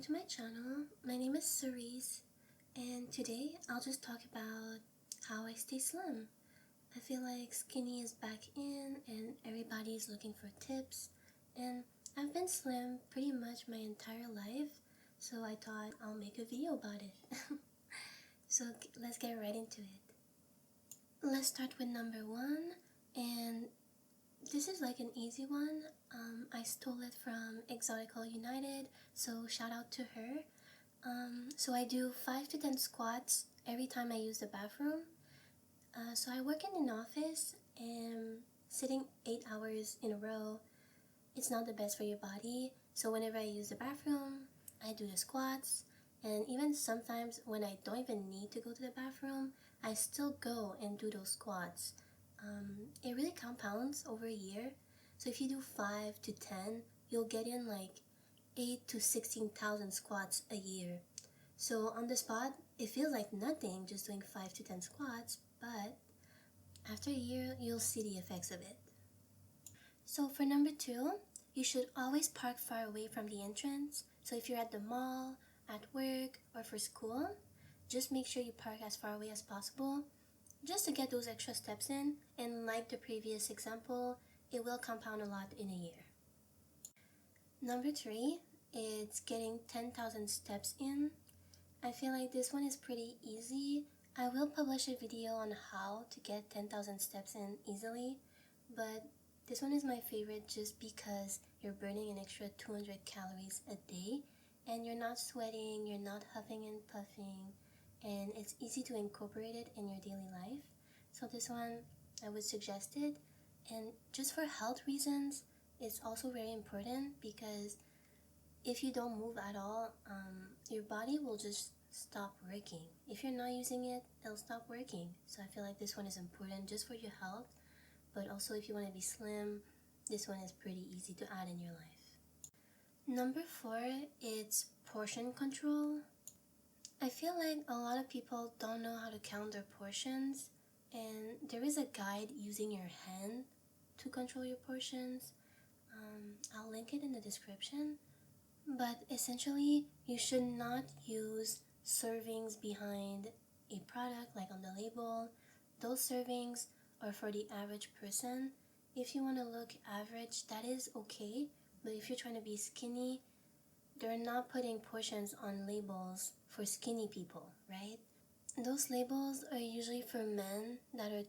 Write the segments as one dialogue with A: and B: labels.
A: to my channel. My name is Cerise, and today I'll just talk about how I stay slim. I feel like skinny is back in and everybody's looking for tips, and I've been slim pretty much my entire life, so I thought I'll make a video about it. So let's get right into it. Let's start with number one, and this is like an easy one. I stole it from Exotical United, so shout out to her. So I do 5 to 10 squats every time I use the bathroom. So I work in an office, and sitting 8 hours in a row, it's not the best for your body. So whenever I use the bathroom, I do the squats. And even sometimes when I don't even need to go to the bathroom, I still go and do those squats. It really compounds over a year. So if you do 5 to 10, you'll get in like 8 to 16,000 squats a year. So on the spot, it feels like nothing just doing 5 to 10 squats, but after a year, you'll see the effects of it. So for number two, you should always park far away from the entrance. So if you're at the mall, at work, or for school, just make sure you park as far away as possible, just to get those extra steps in, and like the previous example, it will compound a lot in a year. Number three, it's getting 10,000 steps in. I feel like this one is pretty easy. I will publish a video on how to get 10,000 steps in easily, but this one is my favorite just because you're burning an extra 200 calories a day, and you're not sweating, you're not huffing and puffing, and it's easy to incorporate it in your daily life. So this one, I would suggest it. And just for health reasons, it's also very important because if you don't move at all, your body will just stop working. If you're not using it, it'll stop working. So I feel like this one is important just for your health, but also if you want to be slim, this one is pretty easy to add in your life. Number four, it's portion control. I feel like a lot of people don't know how to count their portions, and there is a guide using your hand to control your portions. I'll link it in the description. But essentially, you should not use servings behind a product like on the label. Those servings are for the average person. If you want to look average, that is okay. But if you're trying to be skinny, they're not putting portions on labels for skinny people, right? Those labels are usually for men that are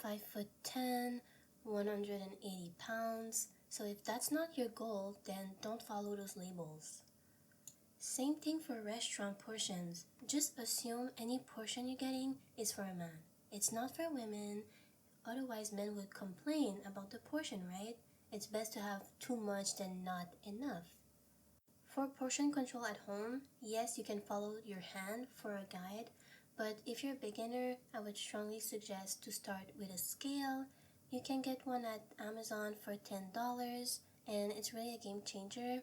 A: 5'10", 180 pounds. So if that's not your goal, then don't follow those labels. Same thing for restaurant portions. Just assume any portion you're getting is for a man. It's not for women, otherwise men would complain about the portion, right? It's best to have too much than not enough. For portion control at home, yes, you can follow your hand for a guide, but if you're a beginner, I would strongly suggest to start with a scale. You can get one at Amazon for $10, and it's really a game changer.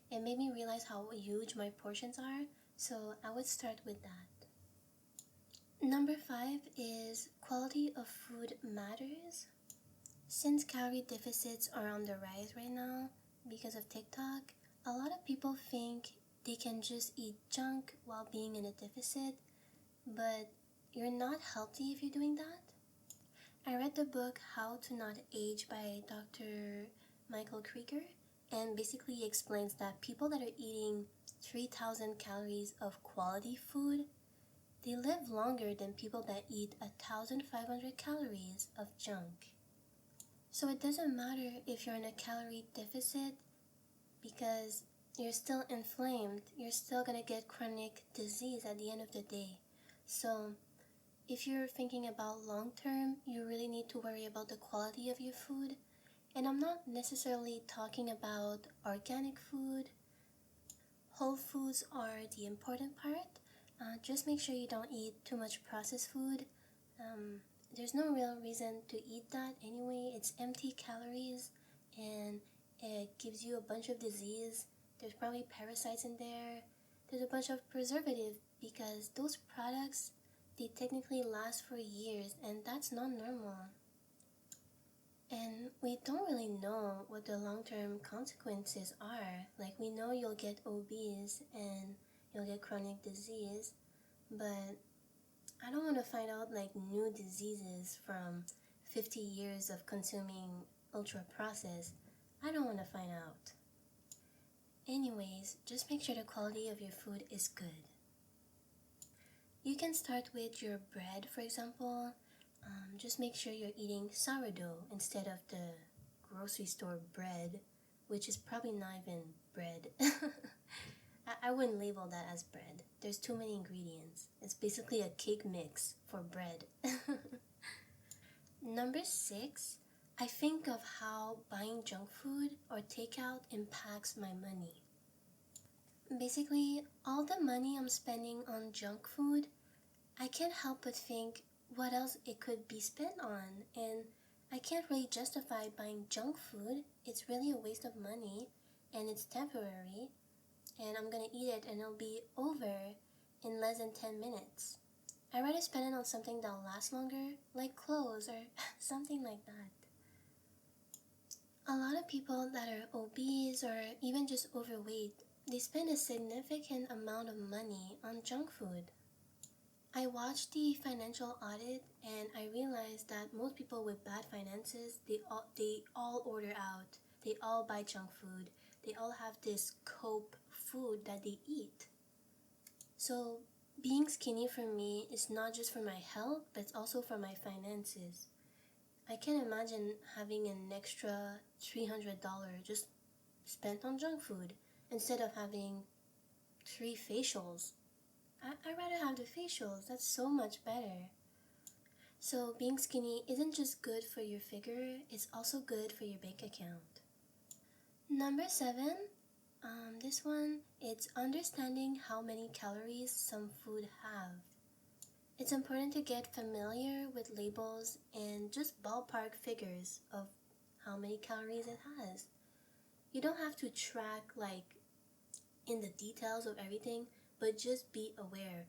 A: It made me realize how huge my portions are, so I would start with that. Number five is quality of food matters. Since calorie deficits are on the rise right now because of TikTok, a lot of people think they can just eat junk while being in a deficit, but you're not healthy if you're doing that. I read the book How to Not Age by Dr. Michael Krieger, and basically he explains that people that are eating 3,000 calories of quality food, they live longer than people that eat 1,500 calories of junk. So it doesn't matter if you're in a calorie deficit because you're still inflamed, you're still gonna get chronic disease at the end of the day. So if you're thinking about long term, you really need to worry about the quality of your food. And I'm not necessarily talking about organic food. Whole foods are the important part. Just make sure you don't eat too much processed food. There's no real reason to eat that anyway. It's empty calories and it gives you a bunch of disease. There's probably parasites in there. There's a bunch of preservative because those products, they technically last for years, and that's not normal. And we don't really know what the long-term consequences are. Like, we know you'll get obese and you'll get chronic disease, but I don't want to find out like new diseases from 50 years of consuming ultra processed. I don't want to find out. Anyways, just make sure the quality of your food is good. You can start with your bread, for example. Just make sure you're eating sourdough instead of the grocery store bread, which is probably not even bread. I wouldn't label that as bread. There's too many ingredients. It's basically a cake mix for bread. Number 6, I think of how buying junk food or takeout impacts my money. Basically, all the money I'm spending on junk food, I can't help but think what else it could be spent on, and I can't really justify buying junk food. It's really a waste of money, and it's temporary, and I'm gonna eat it and it'll be over in less than 10 minutes. I'd rather spend it on something that'll last longer, like clothes or something like that. A lot of people that are obese or even just overweight, they spend a significant amount of money on junk food. I watched the financial audit and I realized that most people with bad finances, they all order out. They all buy junk food. They all have this cope food that they eat. So being skinny for me is not just for my health, but it's also for my finances. I can't imagine having an extra $300 just spent on junk food instead of having 3 facials. I'd rather have the facials, that's so much better. So being skinny isn't just good for your figure, it's also good for your bank account. Number 7, this one, it's understanding how many calories some food have. It's important to get familiar with labels and just ballpark figures of how many calories it has. You don't have to track like in the details of everything, but just be aware.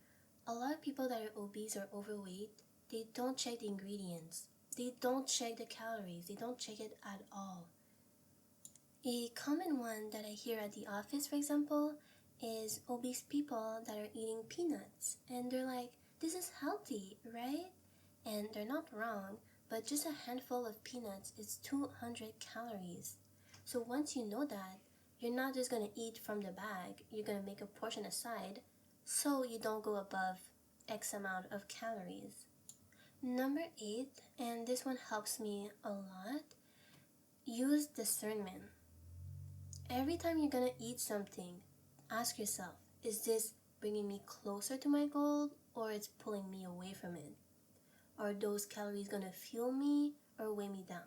A: A lot of people that are obese or overweight, they don't check the ingredients. They don't check the calories. They don't check it at all. A common one that I hear at the office, for example, is obese people that are eating peanuts. And they're like, this is healthy, right? And they're not wrong, but just a handful of peanuts is 200 calories. So once you know that, you're not just going to eat from the bag, you're going to make a portion aside so you don't go above X amount of calories. Number 8, and this one helps me a lot, use discernment. Every time you're going to eat something, ask yourself, is this bringing me closer to my goal or it's pulling me away from it? Are those calories going to fuel me or weigh me down?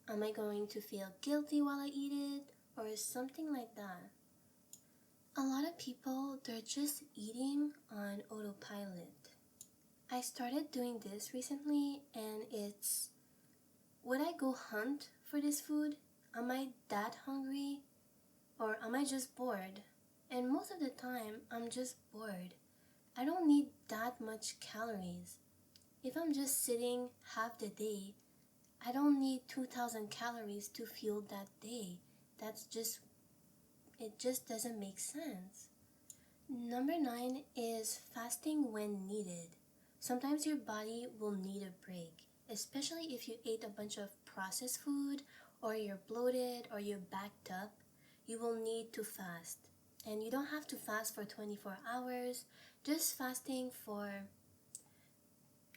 A: Am I going to feel guilty while I eat it or something like that? A lot of people, they're just eating on autopilot. I started doing this recently and it's, would I go hunt for this food? Am I that hungry? Or am I just bored? And most of the time, I'm just bored. I don't need that much calories. If I'm just sitting half the day, I don't need 2,000 calories to fuel that day. It just doesn't make sense. Number 9 is fasting when needed. Sometimes your body will need a break, especially if you ate a bunch of processed food or you're bloated or you're backed up. You will need to fast. And you don't have to fast for 24 hours, just fasting for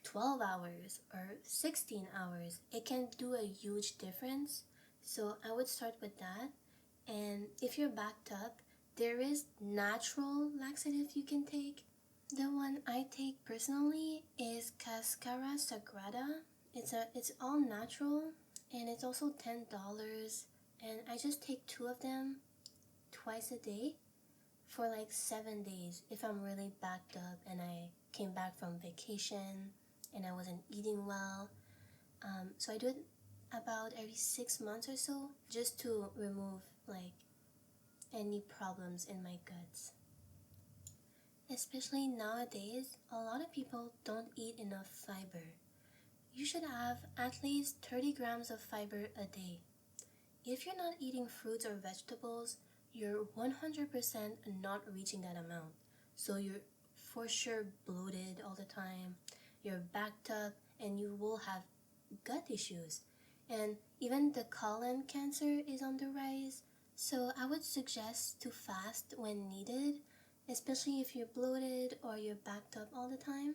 A: 12 hours or 16 hours. It can do a huge difference. So I would start with that. And if you're backed up, there is natural laxative you can take. The one I take personally is Cascara Sagrada. It's all natural and it's also $10, and I just take 2 of them twice a day for like 7 days if I'm really backed up and I came back from vacation and I wasn't eating well. So I do it about every 6 months or so just to remove like any problems in my guts. Especially nowadays, a lot of people don't eat enough fiber. you should have at least 30 grams of fiber a day. If you're not eating fruits or vegetables, you're 100% not reaching that amount. So you're for sure bloated all the time, you're backed up, and you will have gut issues. And even the colon cancer is on the rise. So I would suggest to fast when needed, especially if you're bloated or you're backed up all the time.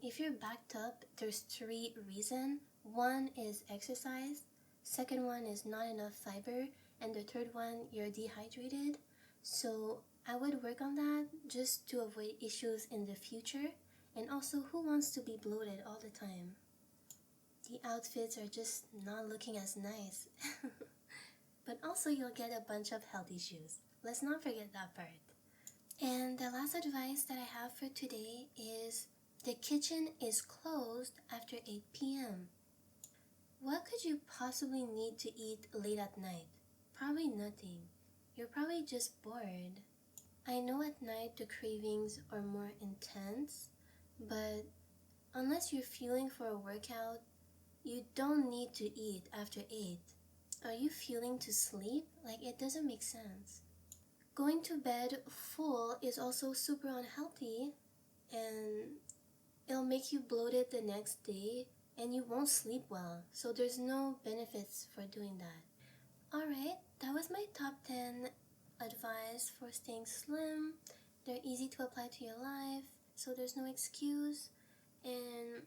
A: If you're backed up, there's three reasons. One is exercise, second one is not enough fiber, and the third one, you're dehydrated. So I would work on that just to avoid issues in the future. And also, who wants to be bloated all the time? The outfits are just not looking as nice. But also, you'll get a bunch of health issues. Let's not forget that part. And the last advice that I have for today is the kitchen is closed after 8 p.m. What could you possibly need to eat late at night? Probably nothing. You're probably just bored. I know at night the cravings are more intense, but unless you're fueling for a workout, you don't need to eat after 8. Are you fueling to sleep? Like, it doesn't make sense. Going to bed full is also super unhealthy, and it'll make you bloated the next day and you won't sleep well. So there's no benefits for doing that. Alright, that was my top 10 advice for staying slim. They're easy to apply to your life, so there's no excuse. And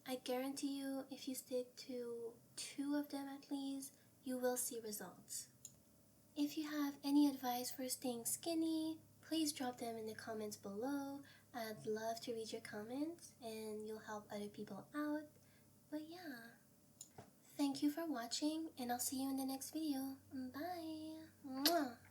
A: I guarantee you, if you stick to 2 of them at least, you will see results. If you have any advice for staying skinny, please drop them in the comments below. I'd love to read your comments and you'll help other people out. But yeah, thank you for watching and I'll see you in the next video. Bye! Mwah.